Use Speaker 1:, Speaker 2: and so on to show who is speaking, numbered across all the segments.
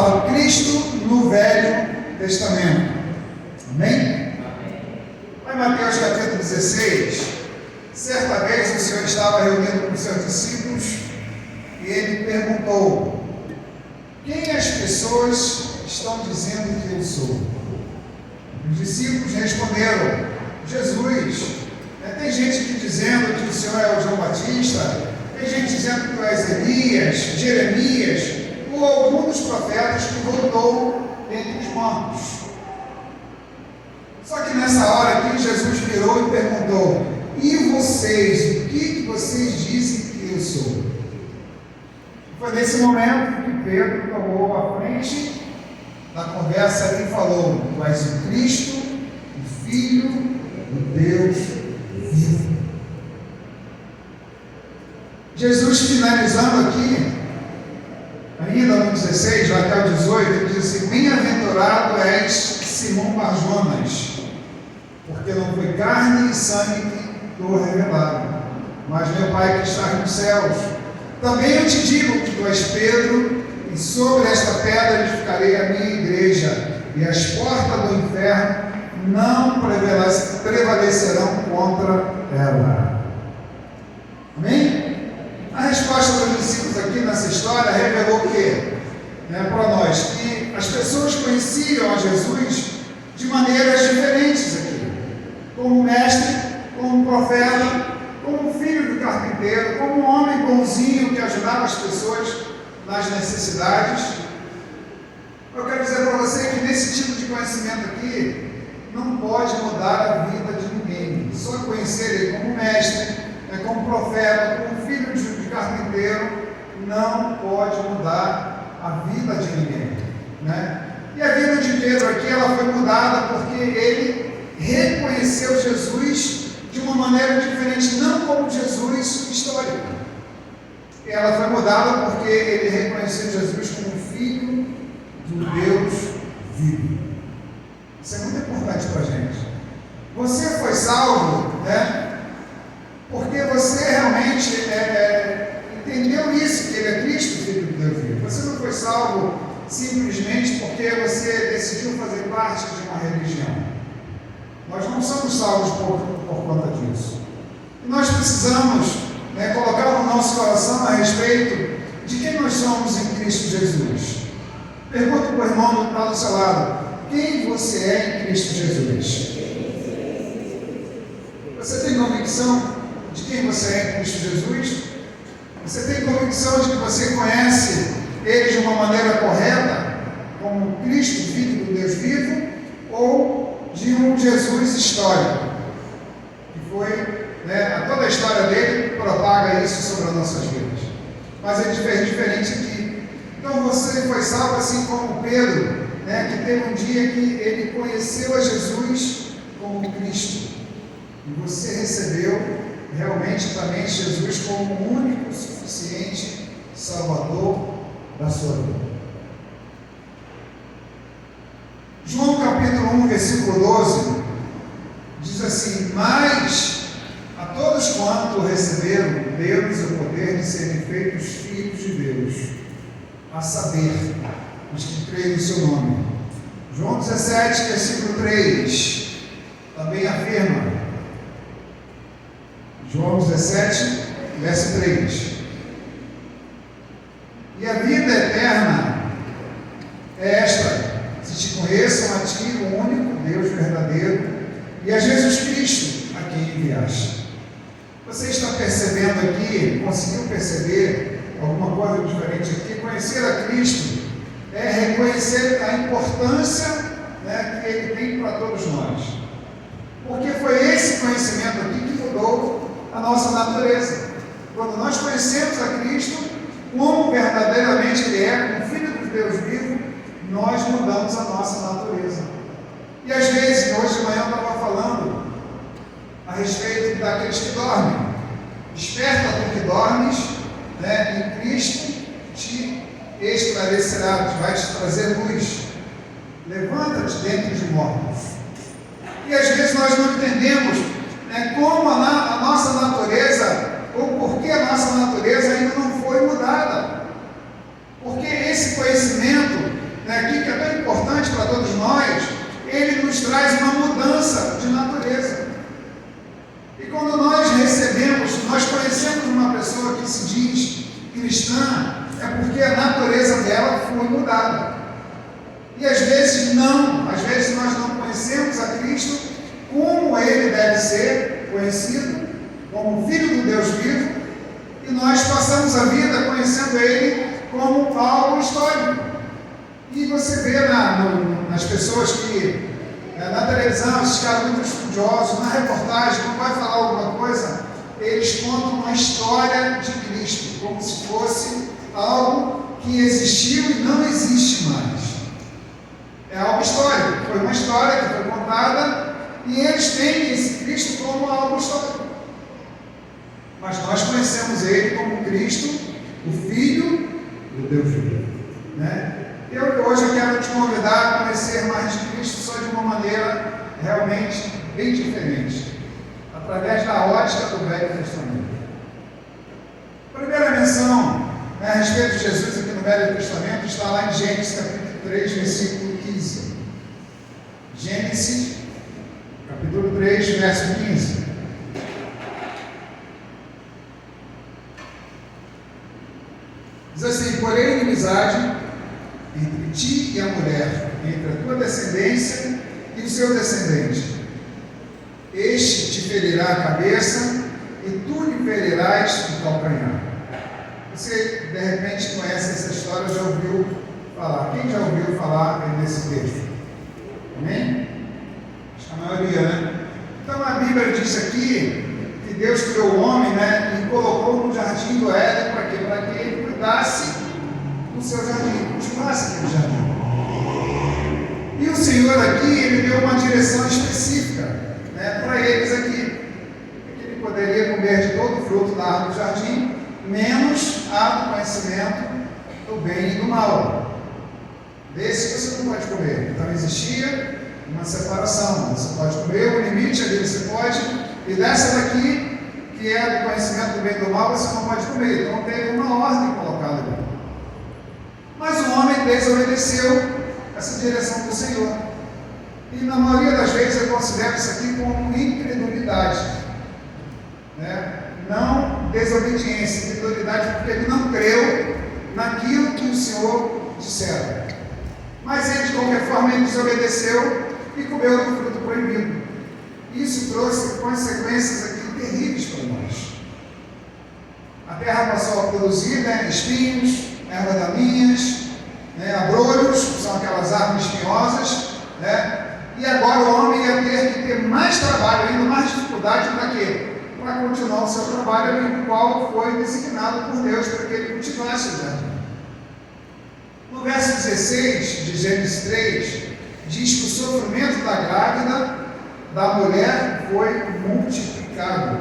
Speaker 1: falava Cristo no Velho Testamento. Amém? Lá em Mateus capítulo 16, certa vez o Senhor estava reunido com seus discípulos e ele perguntou: quem as pessoas estão dizendo que eu sou? Os discípulos responderam: Jesus. Tem gente aqui dizendo que o Senhor é o João Batista, tem gente dizendo que tu és Elias, Jeremias, ou algum dos profetas que voltou dentre os mortos. Só que nessa hora aqui, Jesus virou e perguntou: e vocês, o que vocês dizem que eu sou? Foi nesse momento que Pedro tomou a frente da conversa e falou: tu és o Cristo, o Filho do Deus vivo. Jesus, finalizando aqui, ainda no 16, vai até o 18, ele diz assim: bem-aventurado és Simão Barjonas, porque não foi carne e sangue que o revelaram, mas meu Pai que está nos céus. Também eu te digo que tu és Pedro, e sobre esta pedra edificarei a minha igreja, e as portas do inferno não prevalecerão contra ela. Amém? A resposta dos discípulos aqui nessa história revelou o quê? Para nós, que as pessoas conheciam a Jesus de maneiras diferentes aqui, como mestre, como profeta, como filho do carpinteiro, como um homem bonzinho que ajudava as pessoas nas necessidades. Eu quero dizer para você que nesse tipo de conhecimento aqui não pode mudar a vida de ninguém. Só conhecer ele como mestre, como profeta, como filho de carpinteiro, não pode mudar a vida de ninguém, E a vida de Pedro aqui, ela foi mudada porque ele reconheceu Jesus de uma maneira diferente, não como Jesus histórico. Ela foi mudada porque ele reconheceu Jesus como Filho do Deus vivo. Isso é muito importante para a gente. Você foi salvo, porque você realmente entendeu isso, que ele é Cristo, Filho do Deus vivo. Você não foi salvo simplesmente porque você decidiu fazer parte de uma religião. Nós não somos salvos por conta disso. E nós precisamos colocar no nosso coração a respeito de quem nós somos em Cristo Jesus. Pergunta para o irmão que está do seu lado: quem você é em Cristo Jesus? Você tem convicção de quem você é em Cristo Jesus? Você tem convicção de que você conhece Ele de uma maneira correta, como Cristo, Filho do Deus vivo, ou de um Jesus histórico, que foi, toda a história dele propaga isso sobre as nossas vidas. Mas ele fez diferente aqui. Então você foi salvo assim como Pedro, que teve um dia que ele conheceu a Jesus como Cristo. E você recebeu realmente também Jesus como o único, suficiente Salvador da sua vida. João capítulo 1, versículo 12, diz assim: mas a todos quanto receberam, deu-lhes o poder de serem feitos filhos de Deus, a saber, os que creem no seu nome. João 17, versículo 3, também afirma. João 17, verso 3. E a vida eterna é esta: se te conheçam a ti, o único Deus verdadeiro, e a Jesus Cristo, a quem enviaste. Você está percebendo aqui, conseguiu perceber alguma coisa diferente aqui? Conhecer a Cristo é reconhecer a importância que Ele tem para todos nós. Porque foi esse conhecimento aqui que mudou a nossa natureza. Quando nós conhecemos a Cristo, como verdadeiramente Ele é, como Filho do Deus vivo, nós mudamos a nossa natureza. E às vezes, hoje de manhã eu estava falando a respeito daqueles que dormem. Desperta tu que dormes, em Cristo te esclarecerá, vai te trazer luz. Levanta-te dentre os mortos. E às vezes nós não entendemos como a nossa natureza, ou por que a nossa natureza ainda não foi mudada. Porque esse conhecimento cristã, é porque a natureza dela foi mudada. E às vezes não, às vezes nós não conhecemos a Cristo como Ele deve ser conhecido, como Filho do Deus vivo, e nós passamos a vida conhecendo Ele como algo histórico. E você vê nas pessoas que, na televisão, esses caras muito estudiosos, na reportagem, quando vai falar alguma coisa, eles contam uma história de Cristo, como se fosse algo que existiu e não existe mais. É algo histórico, foi uma história que foi contada e eles têm esse Cristo como algo histórico. Mas nós conhecemos Ele como Cristo, o Filho do Deus vivo. Hoje eu quero te convidar a conhecer mais de Cristo, só de uma maneira realmente bem diferente, através da ótica do Velho Testamento. A primeira menção a respeito de Jesus aqui no Velho Testamento está lá em Gênesis capítulo 3, versículo 15. Gênesis capítulo 3, verso 15. Diz assim: porém, inimizade entre ti e a mulher, entre a tua descendência e o seu descendente. Este te ferirá a cabeça e tu lhe ferirás o calcanhar. Você, de repente, conhece essa história, já ouviu falar. Quem já ouviu falar nesse texto? Amém? Acho que a maioria, né? Então, a Bíblia diz aqui que Deus criou o homem, e colocou no jardim do Éden para quê? Para que ele cuidasse do seu jardim, continuasse aquele jardim. E o Senhor aqui, Ele deu uma direção específica, para eles aqui. Que ele poderia comer de todo o fruto da árvore do jardim, menos a do conhecimento do bem e do mal. Desse você não pode comer. Então existia uma separação. Você pode comer, o limite ali você pode, e dessa daqui, que é do conhecimento do bem e do mal, você não pode comer. Então teve uma ordem colocada ali. Mas o homem desobedeceu essa direção do Senhor. E na maioria das vezes eu considero isso aqui como incredulidade. Não desobediência, incredulidade, porque ele não creu naquilo que o Senhor dissera. Mas ele, de qualquer forma, ele desobedeceu e comeu do fruto proibido. Isso trouxe consequências aqui terríveis para nós. A terra passou a produzir espinhos, ervas daninhas, abrolhos, são aquelas árvores espinhosas, e agora o homem ia ter que ter mais trabalho, ainda mais dificuldade para quê? Para continuar o seu trabalho, no qual foi designado por Deus para que ele continuasse o jardim. No verso 16 de Gênesis 3, diz que o sofrimento da grávida, da mulher, foi multiplicado.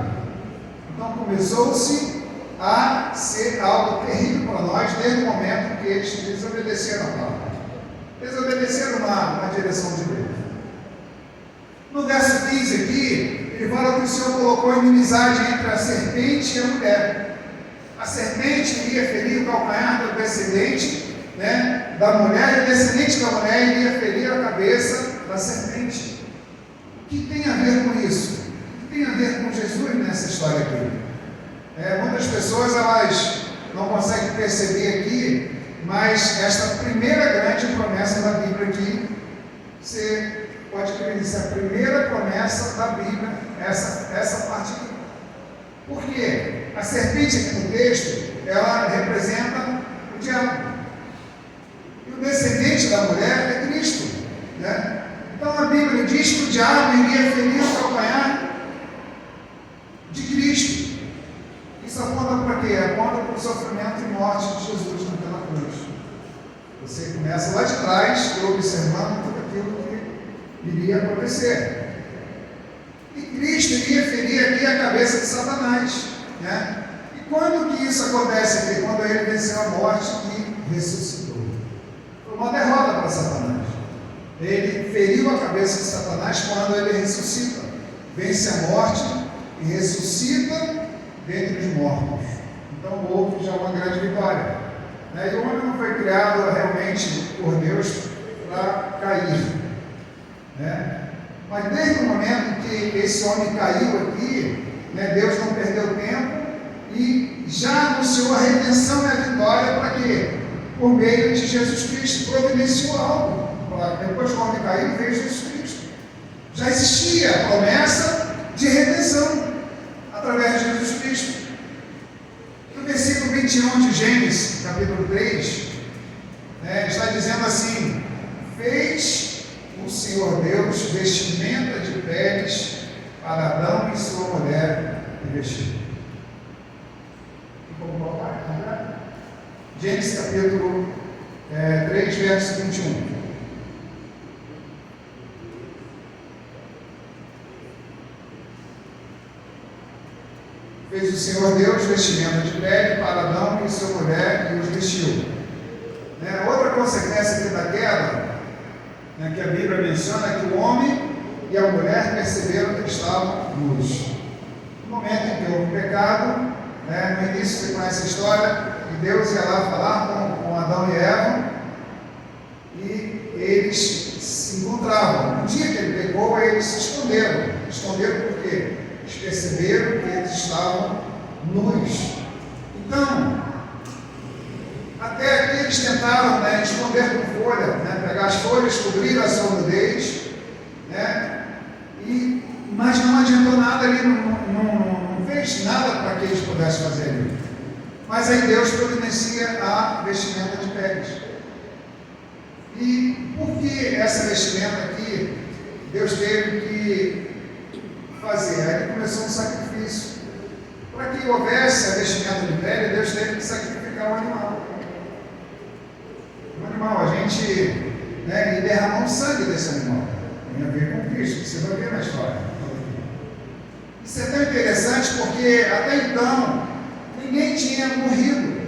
Speaker 1: Então começou-se a ser algo terrível para nós, desde o momento que eles desobedeceram a palavra. Desobedeceram uma direção de Deus. No verso 15 aqui, ele fala que o Senhor colocou inimizade entre a serpente e a mulher. A serpente iria ferir o calcanhar do descendente, da mulher, e o descendente da mulher iria ferir a cabeça da serpente. O que tem a ver com isso? O que tem a ver com Jesus nessa história aqui? Muitas pessoas elas não conseguem perceber aqui, mas esta primeira grande promessa da Bíblia aqui, você pode crer nisso, é a primeira promessa da Bíblia, essa parte aqui. Por quê? A serpente aqui no texto, ela representa o diabo. E o descendente da mulher é Cristo. Então a Bíblia diz que o diabo iria ferir o calcanhar de Cristo. Isso aponta para quê? Aponta para o sofrimento e morte de Jesus naquela cruz. Você começa lá de trás, observando tudo aquilo que iria acontecer. E Cristo iria ferir aqui a cabeça de Satanás. E quando que isso acontece aqui? Quando ele venceu a morte e ressuscitou. Foi uma derrota para Satanás. Ele feriu a cabeça de Satanás quando ele ressuscita. Vence a morte e ressuscita dentre os mortos. Então houve já uma grande vitória. E o homem não foi criado realmente por Deus para cair. Mas desde o momento que esse homem caiu aqui, Deus não perdeu tempo e já anunciou a redenção e a vitória para quê? Por meio de Jesus Cristo, providenciou algo. Depois que o homem caiu, veio Jesus Cristo. Já existia a promessa de redenção através de Jesus Cristo. No versículo 21 de Gênesis, capítulo 3, está dizendo assim: fez o Senhor Deus vestimenta de peles para Adão e sua mulher e vestir. Vamos colocar? Gênesis capítulo 3, verso 21. Fez o Senhor Deus vestimenta de pele para Adão e sua mulher e os vestiu. Outra consequência aqui da queda, que a Bíblia menciona, é que o homem e a mulher perceberam que estavam nus. No momento em que houve o pecado, no início você conhece a história, que Deus ia lá falar com Adão e Eva, e eles se encontravam. No dia que ele pecou, eles se esconderam. Esconderam por quê? Eles perceberam que eles estavam nus. Então, até aqui eles tentaram esconder com folha, pegar as folhas, cobrir a sua nudez, mas não adiantou nada ali, não fez nada para que eles pudessem fazer ali. Mas aí Deus providencia a vestimenta de peles. E por que essa vestimenta aqui Deus teve que fazer? Aí ele começou um sacrifício. Para que houvesse a vestimenta de pele, Deus teve que sacrificar um animal. Um animal, a gente e derramar o sangue desse animal. Tem a ver com Cristo, você vai ver na história. Isso é tão interessante porque até então ninguém tinha morrido.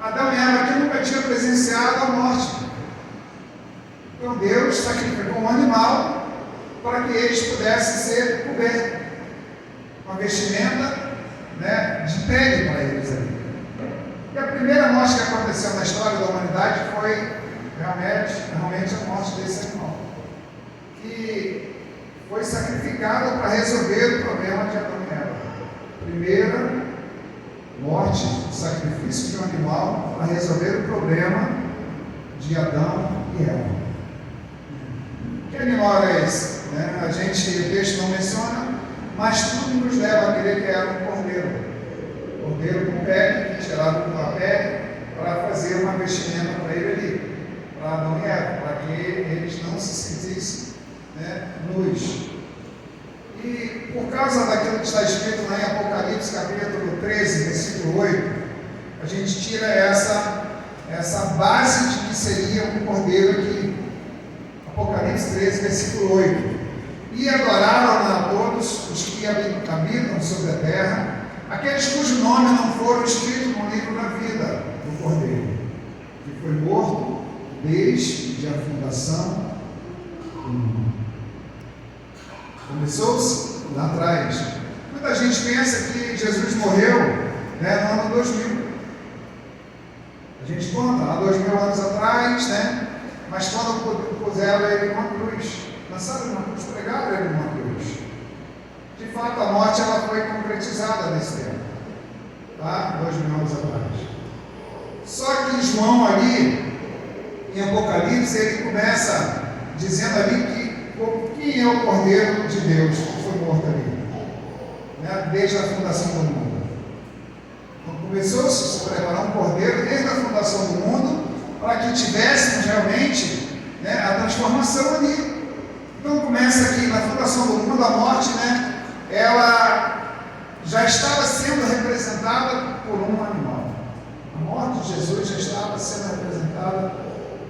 Speaker 1: Adão e Eva aqui nunca tinham presenciado a morte. Então Deus sacrificou um animal para que eles pudessem ser cobertos. Uma vestimenta de pele para eles ali. E a primeira morte que aconteceu na história da humanidade foi realmente a morte desse animal, que foi sacrificado para resolver o problema de Adão e Eva. Primeira morte, sacrifício de um animal para resolver o problema de Adão e Eva. Que animal é esse? O texto não menciona, mas tudo nos leva a crer que era um cordeiro. Cordeiro com pele, que tirava a pele para fazer uma vestimenta para ele ali, para Adão e Eva, para que eles não se sentissem nus. E por causa daquilo que está escrito lá em Apocalipse capítulo 13, versículo 8, a gente tira essa base de que seria um cordeiro aqui. Apocalipse 13, versículo 8. E adoraram a todos os que habitam sobre a terra, aqueles cujo nome não foram escritos no livro da vida do Cordeiro, que foi morto desde a fundação do mundo. Começou-se lá atrás. Muita gente pensa que Jesus morreu no ano 2000. A gente conta, há 2000 anos atrás, mas quando puseram ele numa cruz, lançaram numa cruz, pregaram ele numa cruz. De fato, a morte ela foi concretizada nesse tempo, 2000 anos atrás. Só que João ali, em Apocalipse, ele começa dizendo ali que quem é o Cordeiro de Deus que foi morto ali, desde a fundação do mundo. Então começou-se a se preparar um Cordeiro desde a fundação do mundo para que tivéssemos realmente a transformação ali. Então começa aqui na fundação do mundo, a morte, ela já estava sendo representada por um animal. A morte de Jesus já estava sendo representada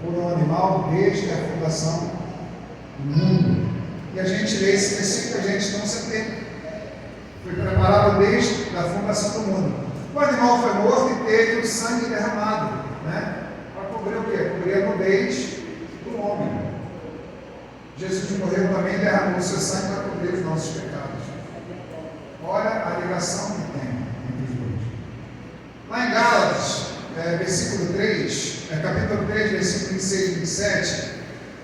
Speaker 1: por um animal desde a fundação do mundo. E a gente lê esse versículo, a gente não se entende. Foi preparado desde a fundação do mundo. O animal foi morto e teve o sangue derramado, para cobrir o quê? Cobrir a nudez do homem. Jesus morreu também e derramou o seu sangue para cobrir os nossos pecados. Olha a ligação que tem entre os dois. Lá em Gálatas, versículo 3, capítulo 3, versículo 26 e 27,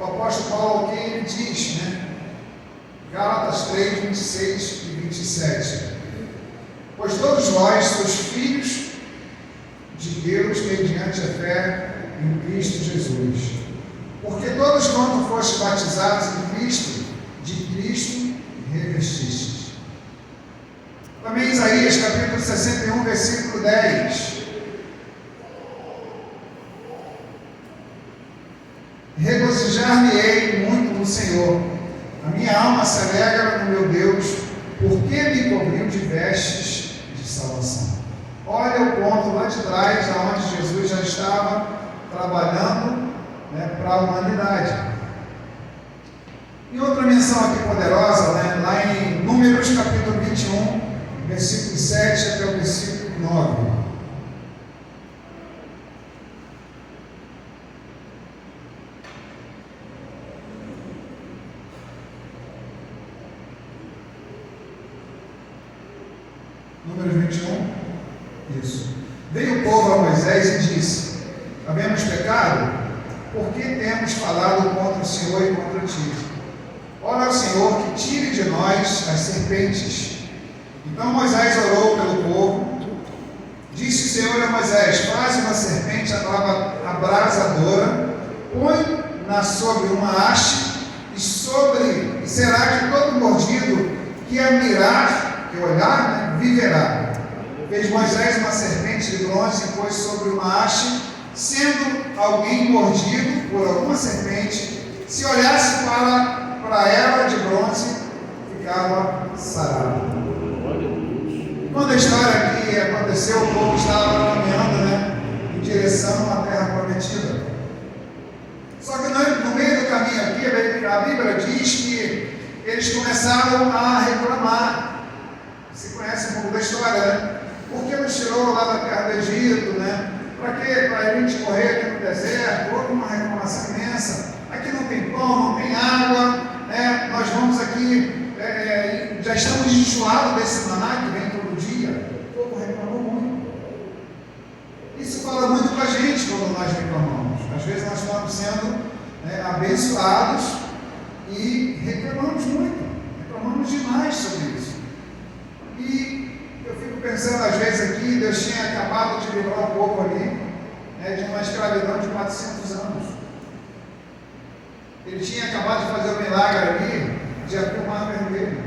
Speaker 1: o apóstolo Paulo aqui ele diz, Gálatas 3, 26 e 27. pois todos vós sois filhos de Deus mediante a fé em Cristo Jesus. Porque todos quanto fostes batizados em Cristo, de Cristo revestistes. Também Isaías capítulo 61, versículo 10. Regozijar-me-ei muito no Senhor, a minha alma se alegra no meu Deus, porque me cobriu de vestes de salvação. Olha o ponto lá de trás, onde Jesus já estava trabalhando, para a humanidade. E outra menção aqui poderosa, lá em Números capítulo 21, versículo 7 até o versículo 9. Números 21, isso. Veio o povo a Moisés e disse: havemos pecado, porque temos falado contra o Senhor e contra ti. Ora ao Senhor que tire de nós as serpentes. Então Moisés orou pelo povo. Disse o Senhor a Moisés: faz uma serpente abrasadora, põe-na sobre uma haste, e será que todo mordido que a mirar, que olhar, viverá. Fez Moisés uma serpente de bronze e pôs sobre uma haste. Sendo alguém mordido por alguma serpente, se olhasse para ela de bronze, ficava sarado. Quando a história aqui aconteceu, o povo estava caminhando, em direção à terra prometida. Só que no meio do caminho aqui, a Bíblia diz que eles começaram a reclamar. Você conhece um pouco da história, Por que nos tirou lá da terra do Egito, Para quê? Para a gente morrer aqui no deserto? Houve uma reclamação imensa. Aqui não tem pão, não tem água, Nós vamos aqui, já estamos enjoados desse maná que vem todo dia. O povo reclamou muito. Isso fala muito para a gente quando nós reclamamos. Às vezes nós estamos sendo abençoados e reclamamos muito. Reclamamos demais sobre isso. E eu fico pensando, às vezes, aqui, Deus tinha acabado de livrar o povo ali, de uma escravidão de 400 anos. Ele tinha acabado de fazer o milagre ali, de abrir o mar vermelho.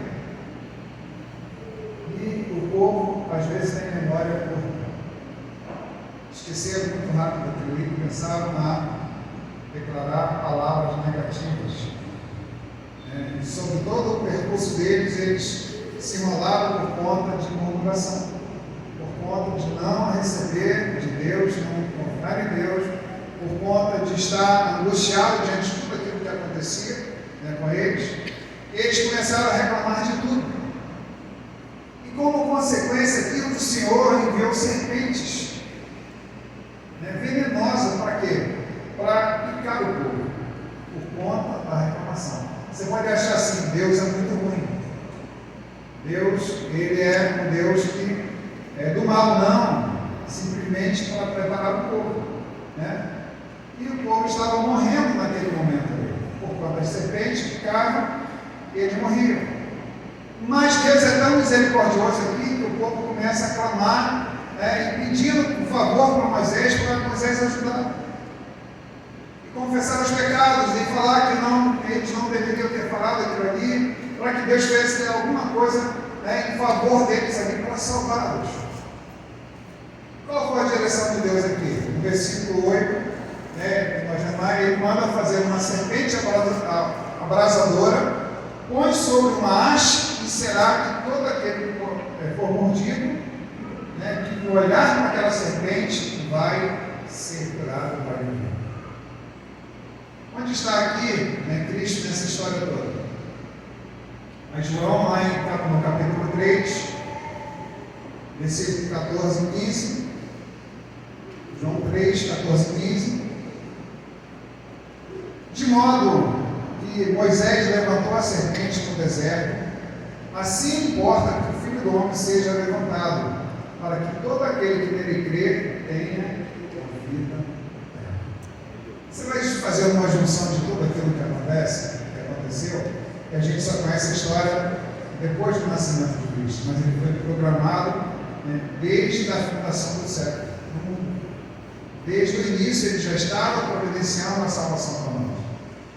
Speaker 1: E o povo, às vezes, tem memória curta. Esqueceram muito rápido aquilo ali e começaram a declarar palavras negativas. E sobre todo o percurso deles, eles se enrolaram por conta de murmuração, por conta de não receber de Deus, não confiar em Deus, por conta de estar angustiado diante de tudo aquilo que acontecia com eles. Eles começaram a reclamar de tudo. E como consequência aquilo, o Senhor enviou serpentes venenosas para quê? Para picar o povo, por conta da reclamação. Você pode achar assim: Deus é muito ruim. Deus, Ele é um Deus que é do mal, não, simplesmente para preparar o povo, E o povo estava morrendo naquele momento ali, por conta das serpentes que ficavam e eles morriam. Mas Deus é tão misericordioso aqui que o povo começa a clamar, e pedindo por favor para Moisés ajudar. E confessar os pecados e falar que eles não deveriam ter falado aquilo ali, para que Deus fizesse alguma coisa em favor deles ali para salvá-los. Qual foi a direção de Deus aqui? No versículo 8, ele manda fazer uma serpente abrasadora, põe sobre uma haste, e será que todo aquele que for mordido, que olhar para aquela serpente, vai ser curado, vai viver. Onde está aqui Cristo nessa história toda? Mas João, lá no capítulo 3, versículo 14 e 15, João 3, 14 e 15, de modo que Moisés levantou a serpente no deserto, assim importa que o Filho do Homem seja levantado, para que todo aquele que nele crer tenha a vida eterna. Você vai fazer uma junção de tudo aquilo que aconteceu, e a gente só conhece a história depois do nascimento de Cristo, mas ele foi programado né, desde a fundação do século. Desde o início ele já estava providenciando a salvação para nós.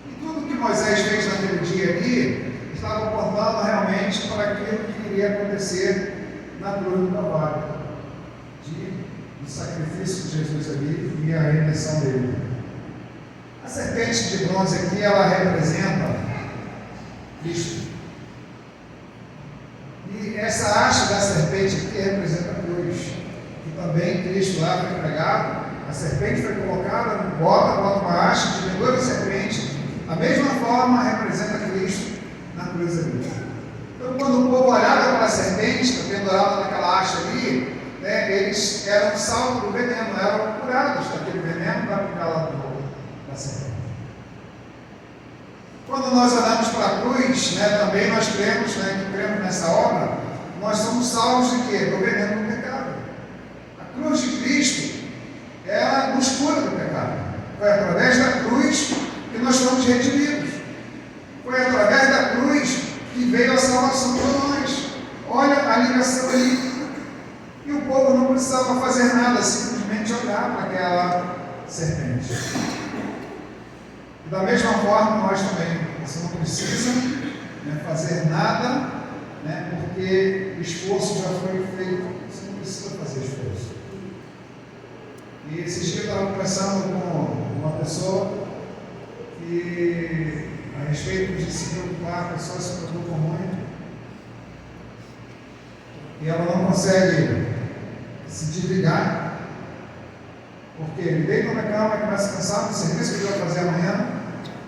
Speaker 1: E tudo que Moisés fez naquele dia ali estava apontando realmente para aquilo que iria acontecer na cruz do Calvário, do sacrifício de Jesus ali e a redenção dele. A serpente de bronze aqui, ela representa Cristo. E essa haste da serpente aqui representa a cruz. E também Cristo lá foi pregado. A serpente foi colocada, bota uma haste de vendor de serpente. Da mesma forma representa Cristo na cruz ali. Então, quando o povo olhava para a serpente, pendurada naquela haste ali, né, eles eram salvos do veneno, eram curados daquele veneno para ficar lá da serpente. Quando nós olhamos para a cruz, né, também nós cremos, né, que cremos nessa obra, nós somos salvos de quê? Do veneno do pecado. A cruz de Cristo, ela nos cura do pecado. Foi através da cruz que nós fomos redimidos. Foi através da cruz que veio a salvação para nós. Olha a ligação ali. E o povo não precisava fazer nada, simplesmente olhar para aquela serpente. E da mesma forma, nós também. Você não precisa, né, fazer nada, né, porque o esforço já foi feito. Você não precisa fazer esforço. E esses dias eu estava conversando com uma pessoa que, a respeito de se preocupar, a pessoa se preocupa muito. E ela não consegue se desligar, porque ele deita na cama e começa a pensar no serviço que ele vai fazer amanhã,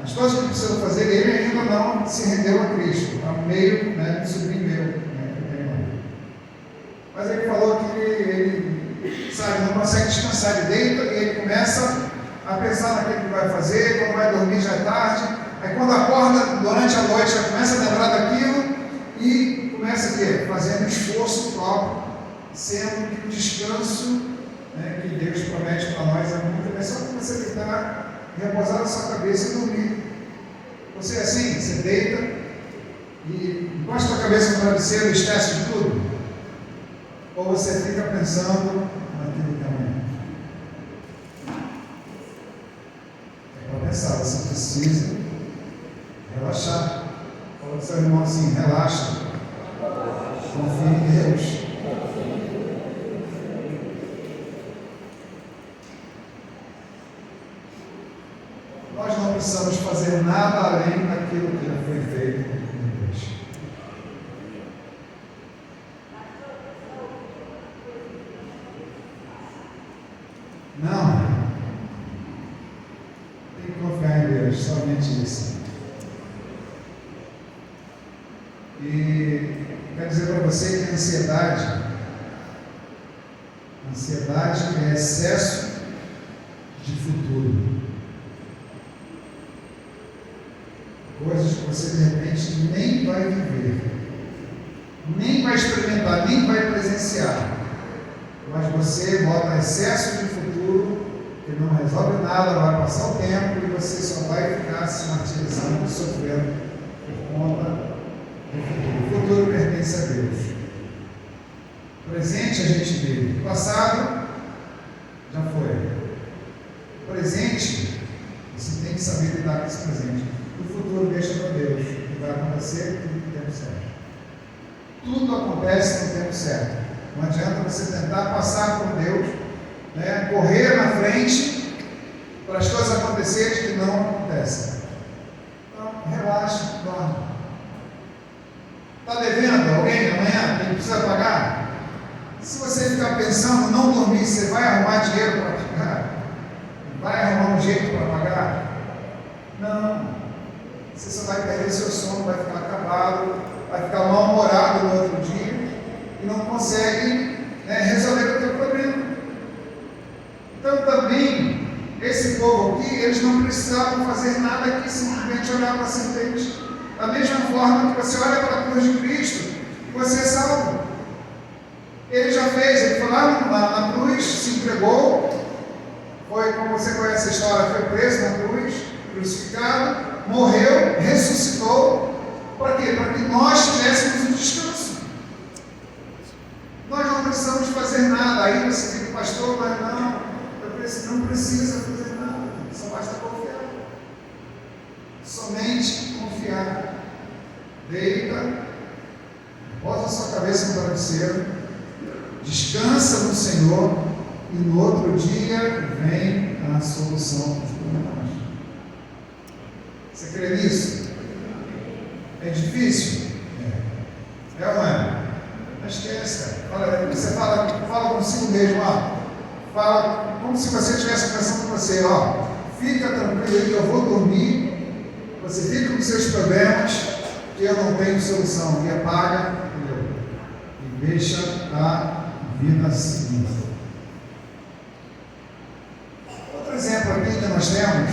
Speaker 1: as coisas que precisa fazer, e ele ainda não se rendeu a Cristo, a meio, né, de sobrinho meu, né, mas ele falou que ele sabe, não consegue descansar, ele deita e ele começa a pensar naquilo que vai fazer, quando vai dormir já é tarde, aí quando acorda durante a noite já começa a lembrar daquilo e começa a quê? Fazendo esforço próprio, sendo que o descanso, né, que Deus promete para nós é muito, é só que você deitar, repousar a sua cabeça e dormir. Você é assim, você deita e encosta a cabeça no travesseiro e esquece de tudo? Ou você fica pensando naquilo que é amanhã? É para pensar, você precisa relaxar. Fala para o seu irmão assim, relaxa, confia em Deus. Nós não precisamos fazer nada além daquilo que já foi feito em Deus. Não. Tem que confiar em Deus, somente isso. E quero dizer para você que a ansiedade é excesso de futuro. Coisas que você de repente nem vai viver, nem vai experimentar, nem vai presenciar, mas você bota excesso de futuro que não resolve nada, vai passar o tempo e você só vai ficar se martirizando e sofrendo por conta do futuro. O futuro pertence a Deus. O presente a gente vive, o passado já foi. O presente, você tem que saber lidar com esse presente. O futuro deixa para Deus, que vai acontecer tudo no tempo certo. Tudo acontece no tempo certo. Não adianta você tentar passar por Deus, né, correr na frente para as coisas acontecerem que não acontecem. Então, relaxa, dorme. Está devendo alguém amanhã? Quem precisa pagar? Se você ficar pensando, não dormir, você vai arrumar dinheiro para pagar? Vai arrumar um jeito para pagar? Não. Você só vai perder seu sono, vai ficar acabado, vai ficar mal-humorado no outro dia e não consegue, né, resolver o teu problema. Então também, esse povo aqui, eles não precisavam fazer nada aqui, simplesmente olhar para a serpente. Da mesma forma que você olha para a cruz de Cristo e você é salvo. Ele já fez, ele foi lá na cruz, se entregou, foi, como você conhece a história, foi preso na cruz, crucificado, morreu, ressuscitou, para quê? Para que nós tivéssemos um descanso. Nós não condição de fazer nada. Aí você diz, pastor, mas não, não precisa fazer nada, só basta confiar. Somente confiar. Deita, posa sua cabeça no travesseiro, descansa no Senhor e no outro dia vem a solução dos problemas. Você crê nisso? É difícil? É ou não é? Não esquece, cara. Você fala consigo mesmo, ó. Fala como se você estivesse pensando com você, ó. Fica tranquilo aí que eu vou dormir. Você fica com seus problemas, que eu não tenho solução. E apaga, entendeu? E deixa a vida seguir. Outro exemplo aqui que nós temos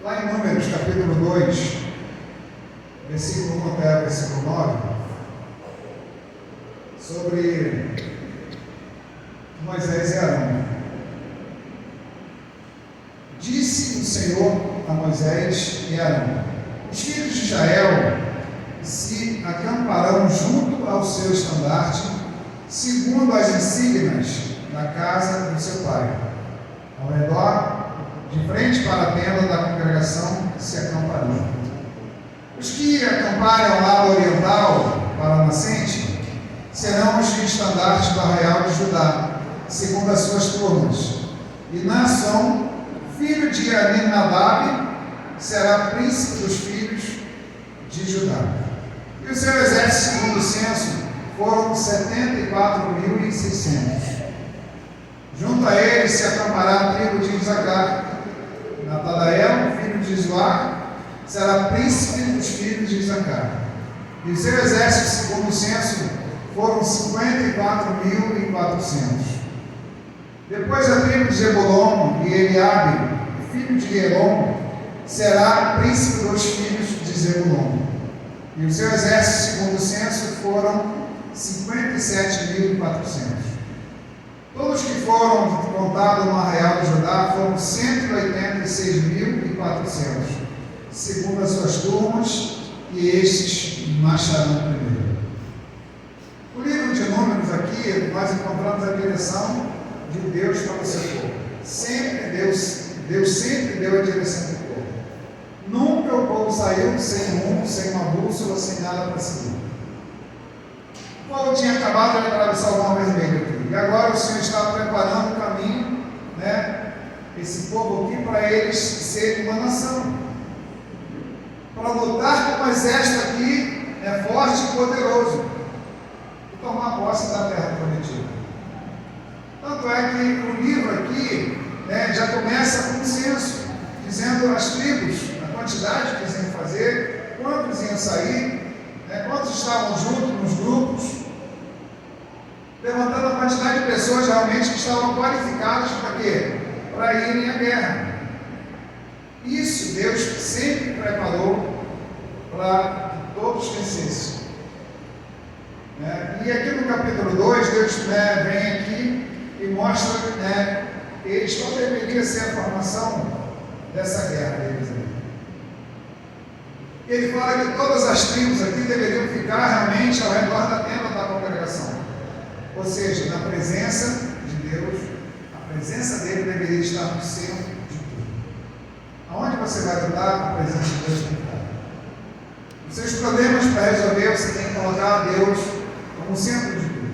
Speaker 1: lá em Números, capítulo 2, versículo 1 até o versículo 9, sobre Moisés e Arão. Disse o Senhor a Moisés e Arão: os filhos de Israel se acamparão junto ao seu estandarte, segundo as insígnias da casa do seu pai. Ao redor, de frente para a tenda da congregação, se acamparão. Os que acamparem ao lado oriental, para a nascente, serão os de estandarte do arraial de Judá, segundo as suas turmas. E Naasson, filho de Aminadab, será príncipe dos filhos de Judá. E o seu exército, segundo o censo, foram 74.600. Junto a ele se acampará a tribo de Isacar. Natanael, filho de Zoar, será príncipe dos filhos de Isacar. E o seu exército, segundo o censo, foram 54.400. Depois a tribo de Zebulon e Eliabe, filho de Elon, será príncipe dos filhos de Zebulon. E o seu exército, segundo o censo, foram 57.400. Todos que foram contados no arraial de Judá foram 186.400, segundo as suas turmas, e estes marcharão primeiro. No livro de Números aqui, nós encontramos a direção de Deus para o seu povo. Deus sempre deu a direção do povo. Nunca o povo saiu sem rumo, sem uma bússola, sem nada para seguir. O povo tinha acabado de atravessar o Mar Vermelho aqui. E agora o Senhor está preparando o caminho, né? Esse povo aqui, para eles serem uma nação. Para lutar com um exército aqui forte e poderoso. E tomar posse da terra prometida. Tanto é que o livro aqui já começa com um censo, dizendo as tribos, a quantidade que eles iam fazer, quantos iam sair, quantos estavam juntos nos grupos, levantando a quantidade de pessoas realmente que estavam qualificadas para quê? Para irem à guerra. Isso Deus sempre preparou para que todos vencessem. E aqui no capítulo 2, Deus vem aqui e mostra eles qual deveria ser a formação dessa guerra deles. Ele fala que todas as tribos aqui deveriam ficar realmente ao redor da tenda da congregação. Ou seja, na presença de Deus, a presença dele deveria estar no centro de tudo. Aonde você vai lutar, a presença de Deus tem que estar. Os seus problemas para resolver, você tem que colocar a Deus como centro de tudo.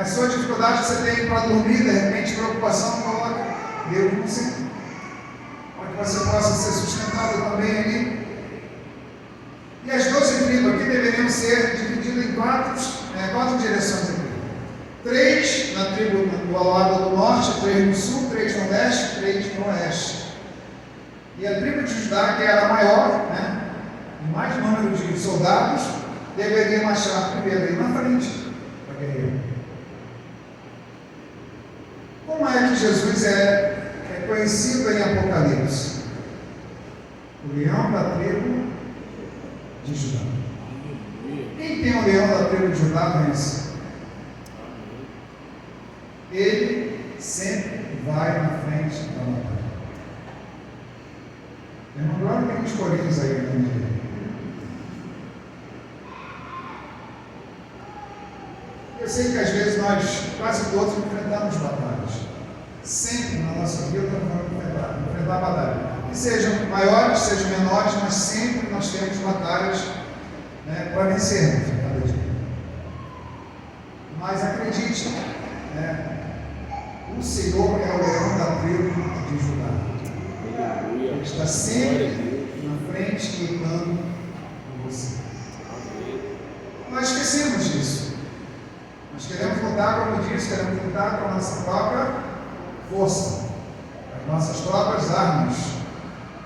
Speaker 1: A sua dificuldade que você tem para dormir, de repente, preocupação, coloca Deus no centro. Para que você possa ser sustentado também ali. E as 12 tribos aqui deveriam ser divididas em quatro direções aqui. 3 na tribo do lado do norte, 3 no sul, 3 no leste, 3 no oeste. E a tribo de Judá, que era a maior, mais número de soldados, deveria marchar primeiro aí na frente para guerrear. Como é que Jesus é conhecido em Apocalipse? O leão da tribo de Judá. Quem tem o leão da tribo de Judá vence. Ele sempre vai na frente da batalha. Irmão, agora tem uns corinhos aí, né? sei que às vezes nós, quase todos, enfrentamos batalhas. Sempre na nossa vida vamos enfrentar batalhas. Que sejam maiores, sejam menores, mas sempre nós temos batalhas, né, para vencermos cada dia. Mas acredite, né, o Senhor é o leão da tribo de Judá. Ele está sempre na frente, lutando por você. Nós esquecemos disso. Nós queremos lutar, como disse, queremos lutar com a nossa própria força, as nossas próprias armas.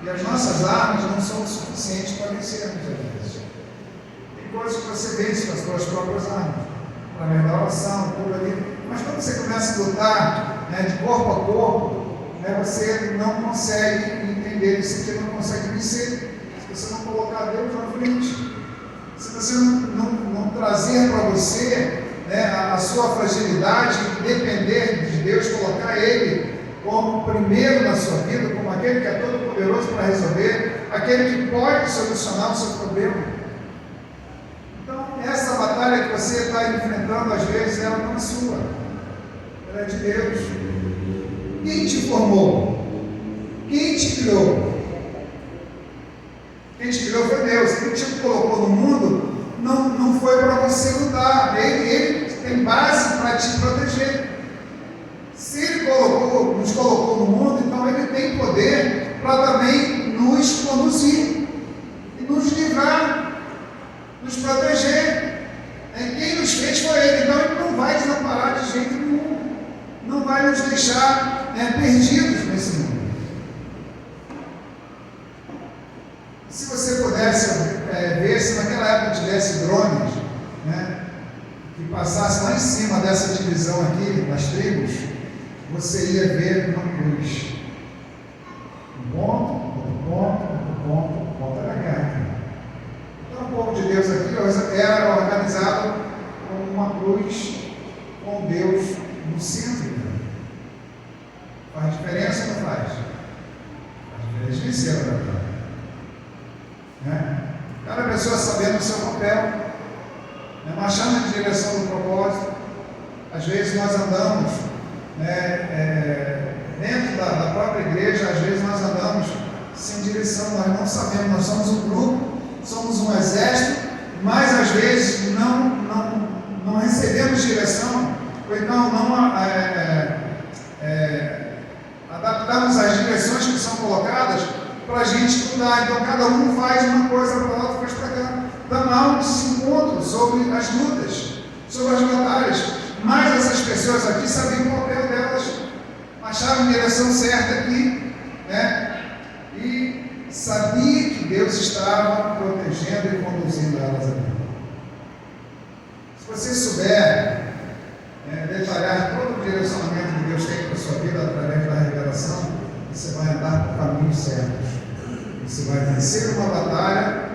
Speaker 1: E as nossas armas não são o suficiente para vencermos às vezes. Tem coisas que você vence com as suas próprias armas, através da oração, tudo ali. Mas quando você começa a lutar, né, de corpo a corpo, né, você não consegue entender isso, você não consegue vencer. Se você não colocar Deus na frente, se você não trazer para você, né, a sua fragilidade, depender de Deus, colocar Ele como primeiro na sua vida, como aquele que é todo poderoso para resolver, aquele que pode solucionar o seu problema. Então, essa batalha que você está enfrentando, às vezes, ela não é sua, ela é de Deus. Quem te formou? Quem te criou? Quem te criou foi Deus. Quem te colocou no mundo não foi para você lutar. Ele tem base para te proteger. Se Ele nos colocou no mundo, então Ele tem poder para também nos conduzir e nos livrar, nos proteger. Quem nos fez foi Ele, então Ele não vai desamparar de jeito nenhum, não vai nos deixar perdidos nesse mundo. Se você pudesse ver, se naquela época tivesse drones, né, que passasse lá em cima dessa divisão aqui, das tribos, você ia ver uma cruz. Um ponto, outro ponto, outro ponto, outro ponto, era a guerra. Então o povo de Deus aqui era organizado com uma cruz, com Deus no centro. Faz diferença ou não faz? Faz diferença vencer a batalha. Né? Cada pessoa sabendo o seu papel, né? Marchando em direção do propósito. Às vezes nós andamos, né, dentro da própria igreja, às vezes nós andamos sem direção, nós não sabemos, nós somos um grupo, somos um exército, mas às vezes não recebemos direção, ou então não adaptamos as direções que são colocadas para a gente lutar. Então cada um faz uma coisa para o outro, faz para cá. Então há um desencontro sobre as lutas, sobre as batalhas. Mas essas pessoas aqui sabiam o papel delas, acharam a direção certa aqui, né? E sabia que Deus estava protegendo e conduzindo elas aqui. Se você souber detalhar todo o direcionamento que Deus tem para a sua vida através da revelação, você vai andar por caminhos certos. Você vai vencer uma batalha,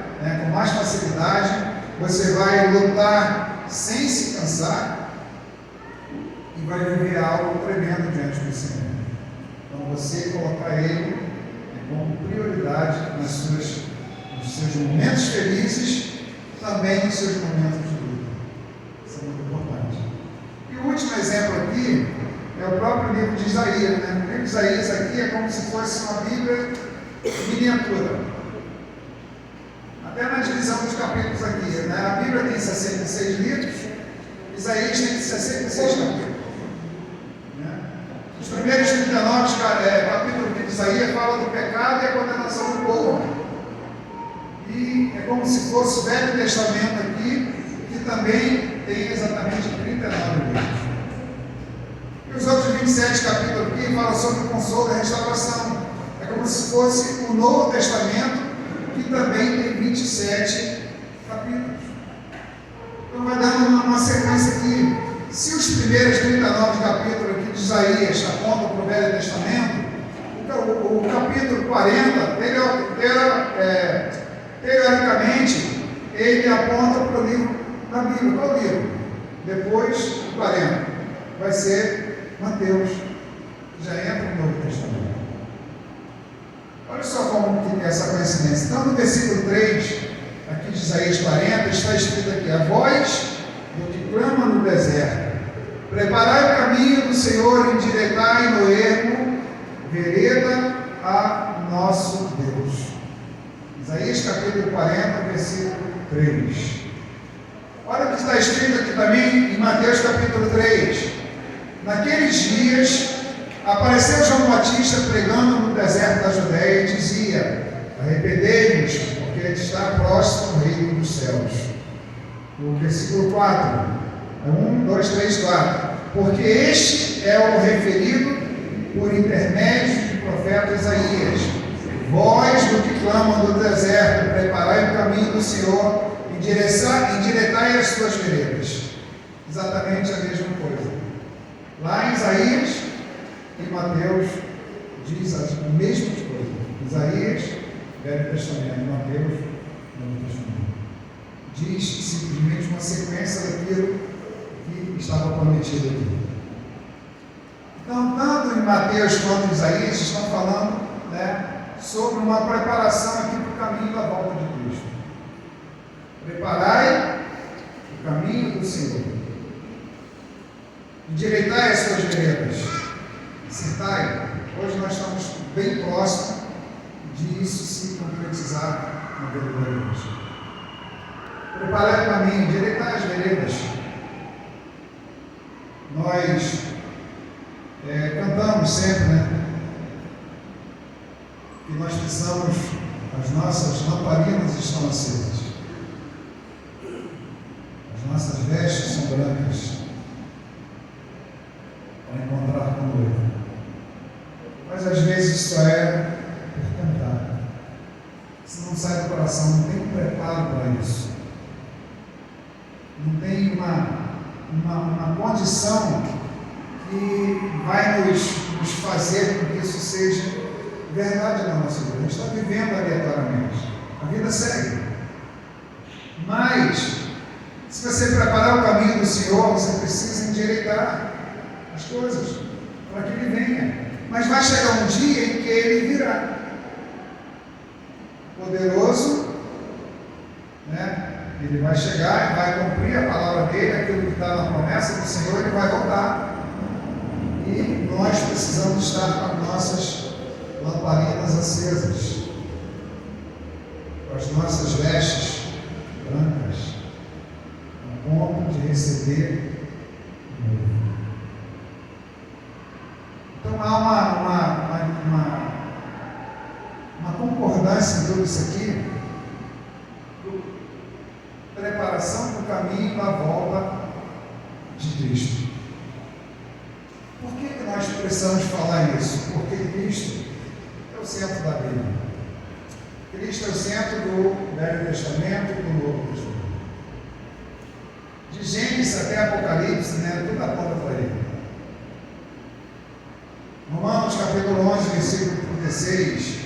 Speaker 1: com mais facilidade, você vai lutar sem se cansar e vai viver algo tremendo diante do Senhor. Então você colocar Ele como prioridade nos seus momentos felizes, também nos seus momentos de luta. Isso é muito importante. E o último exemplo aqui é o próprio livro de Isaías. O livro de Isaías aqui é como se fosse uma Bíblia miniatura. Até na divisão dos capítulos aqui, né? A Bíblia tem 66 livros, Isaías tem 66 capítulos. Os primeiros 39 capítulos de Isaías falam do pecado e a condenação do povo. E é como se fosse o Velho Testamento aqui, que também tem exatamente 39 livros. E os outros 27 capítulos aqui falam sobre o consolo e a restauração. É como se fosse o Novo Testamento, que também tem 27 capítulos. Então vai dando uma sequência aqui. Se os primeiros 39 capítulos aqui de Isaías apontam para o Velho Testamento, o capítulo 40, teoricamente, ele aponta para o livro da Bíblia. Qual livro? Depois do 40. Vai ser Mateus, que já entra no Novo Testamento. Olha só como que é essa coincidência. Então, no versículo 3, aqui de Isaías 40, está escrito aqui: a voz do que clama no deserto, Preparai o caminho do Senhor, endireitai no ermo, vereda a nosso Deus. Isaías capítulo 40, versículo 3. Olha o que está escrito aqui também em Mateus capítulo 3. Naqueles dias, apareceu João Batista pregando no deserto da Judéia e dizia: arrependei-vos, porque está próximo o reino dos céus. O versículo 4. 1, 2, 3, 4. Porque este é o referido por intermédio do profeta Isaías. Vós do que clamam do deserto, preparai o caminho do Senhor, endireitai as suas veredas. Exatamente a mesma coisa. Lá em Isaías e Mateus diz as mesmas coisas. Isaías, Velho Testamento, Mateus, Novo Testamento. Diz simplesmente uma sequência daquilo que estava prometido aqui. Então, tanto em Mateus quanto em Isaías estão falando, sobre uma preparação aqui para o caminho da volta de Cristo. Preparai o caminho do Senhor. Endireitai as suas veredas. Sentai. Hoje nós estamos bem próximos de isso se concretizar na vida da igreja. Preparai o caminho, endireitai as veredas. Nós cantamos sempre, que nós precisamos, as nossas lamparinas estão acesas, as nossas vestes são brancas, para encontrar com o noivo. Mas às vezes só é por cantar. Se não sai do coração, não tem um preparo para isso. Não tem uma condição que vai nos fazer com que isso seja verdade na nossa vida. A gente está vivendo aleatoriamente. A vida segue. Mas, se você preparar o caminho do Senhor, você precisa endireitar as coisas para que Ele venha. Mas vai chegar um dia em que Ele virá. Poderoso, Ele vai chegar e vai cumprir a palavra dele, aquilo que está na promessa do Senhor, Ele vai voltar. E nós precisamos estar com as nossas lamparinas acesas, com as nossas vestes brancas, a ponto de receber o noivo. Então há uma concordância em tudo isso aqui, preparação para o caminho da volta de Cristo. Por que nós precisamos falar isso? Porque Cristo é o centro da Bíblia. Cristo é o centro do Velho Testamento e do Novo Testamento. De Gênesis até Apocalipse, tudo aponta para Ele. Romanos capítulo 11, versículo 36.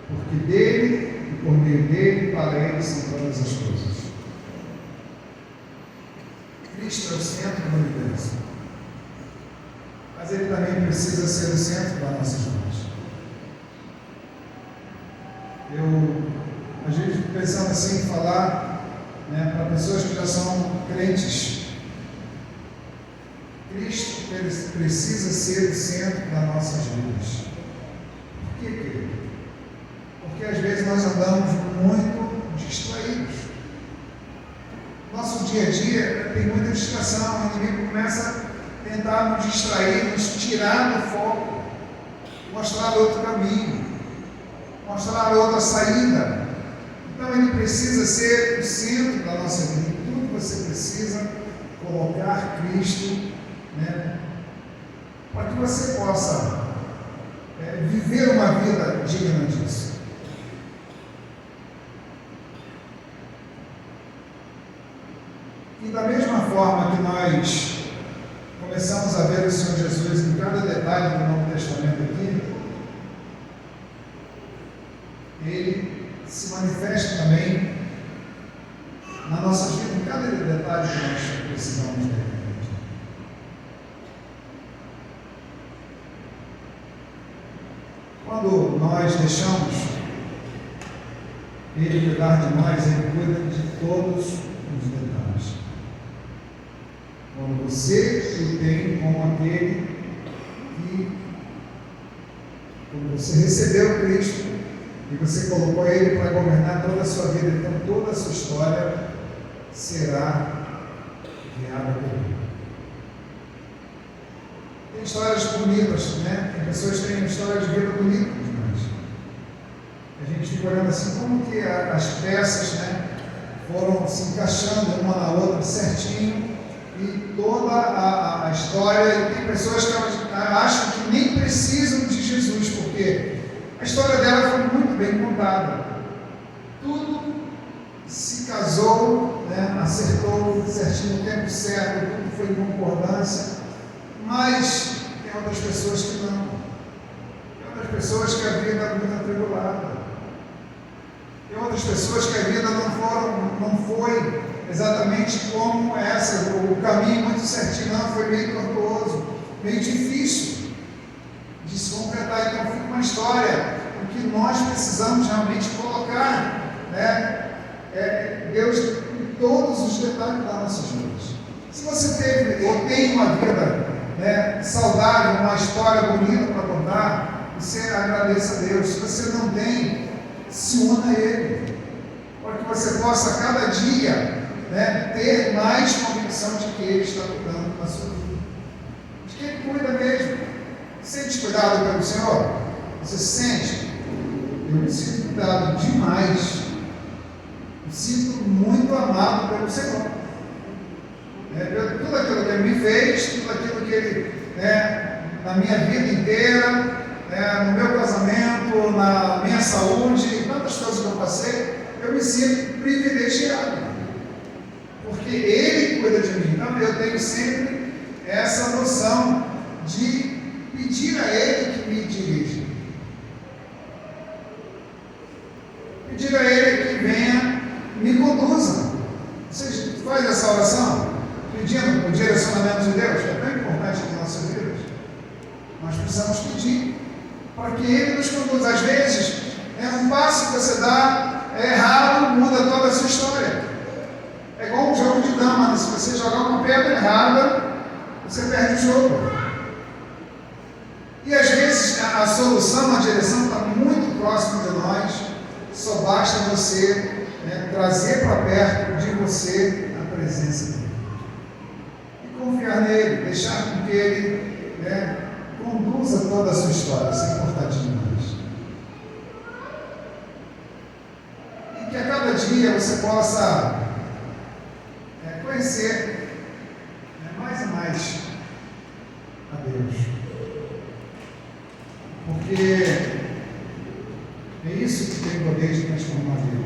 Speaker 1: Porque dele e por meio dele, para ele são todas as coisas. Cristo é o centro do universo. Mas Ele também precisa ser o centro das nossas vidas. Eu, às vezes, fico pensando assim, em falar para pessoas que já são crentes. Cristo precisa ser o centro das nossas vidas. Por que, querido? Porque às vezes nós andamos muito distraídos. Nosso dia a dia tem muita distração, o inimigo começa a tentar nos distrair, nos tirar do foco, mostrar outro caminho, mostrar outra saída. Então ele precisa ser o centro da nossa vida. Tudo você precisa colocar Cristo, para que você possa viver uma vida digna disso. E da mesma forma que nós começamos a ver o Senhor Jesus em cada detalhe do Novo Testamento aqui, Ele se manifesta também na nossa vida, em cada detalhe que nós precisamos ver. Quando nós deixamos Ele cuidar de nós, Ele cuida de todos os detalhes. Quando você o tem como aquele que, quando você recebeu Cristo e você colocou Ele para governar toda a sua vida, então toda a sua história será guiada por Ele. Tem histórias bonitas, né? Tem pessoas que têm histórias de vida bonitas, mas a gente fica olhando assim, como que as peças, né, foram se encaixando uma na outra certinho, e toda a história, e tem pessoas que acham que nem precisam de Jesus, porque a história dela foi muito bem contada. Tudo se casou, né, acertou certinho no tempo certo, tudo foi em concordância, mas tem outras pessoas que não. Tem outras pessoas que a vida é muito atribulada. Tem outras pessoas que a vida não foi exatamente como essa, o caminho muito certinho, não, foi meio tortuoso, meio difícil de se completar. Então fica uma história em que nós precisamos realmente colocar, né, Deus em todos os detalhes das nossas vidas. Se você teve ou tem uma vida, né, saudável, uma história bonita para contar, você agradeça a Deus. Se você não tem, se una a Ele, para que você possa cada dia, né, ter mais convicção de que Ele está cuidando da sua vida, de que Ele cuida mesmo. Sente cuidado pelo Senhor? Você sente? Eu me sinto cuidado demais. Me sinto muito amado pelo Senhor. Tudo aquilo que Ele me fez, tudo aquilo que Ele, né, na minha vida inteira, no meu casamento, na minha saúde, tantas coisas que eu passei, eu me sinto privilegiado, porque Ele cuida de mim. Então eu tenho sempre essa noção de pedir a Ele que me dirija, pedir a Ele que venha me conduza. Você faz essa oração pedindo o direcionamento de Deus, que é tão importante em nossas vidas. Nós precisamos pedir para que Ele nos conduza. Às vezes, um passo que você dá errado muda toda a sua história. É igual um jogo de dama, né? Se você jogar uma pedra errada, você perde o jogo. E às vezes a solução, a direção está muito próxima de nós, só basta você, né, trazer para perto de você a presença dele. E confiar nele, deixar com que ele, né, conduza toda a sua história, isso é importante demais. E que a cada dia você possa conhecer, mais e mais a Deus. Porque é isso que tem o poder de transformar a vida.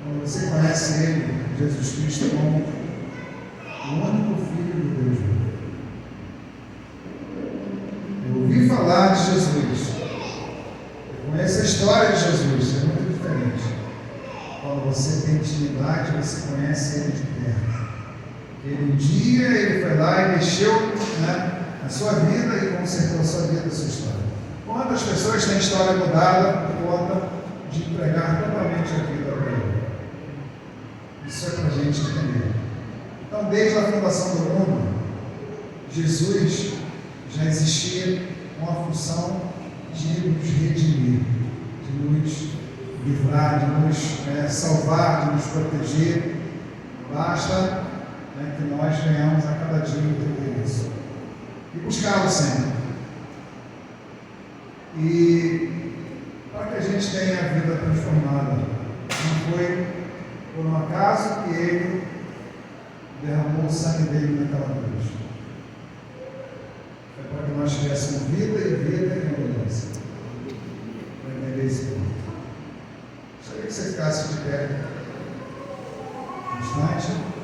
Speaker 1: Quando você conhece Ele, Jesus Cristo, como o único Filho de Deus. Eu ouvi falar de Jesus, eu conheço a história de Jesus, é muito diferente. Quando você tem intimidade, você conhece Ele de perto. Ele um dia Ele foi lá e mexeu, né, na sua vida e consertou a sua vida, a sua história. Quantas pessoas têm história mudada por conta de entregar totalmente a vida para Ele? Isso é para a gente entender. Então, desde a fundação do mundo, Jesus já existia com a função de nos redimir, de nos livrar, de nos salvar, de nos proteger. Basta, que nós venhamos a cada dia entender isso e buscá-lo sempre. E para que a gente tenha a vida transformada, não foi por um acaso que Ele derramou o sangue dele naquela cruz. Foi para que nós tivéssemos vida e vida em abundância. Para entender esse ponto. Gostaria que você ficasse de pé um instante.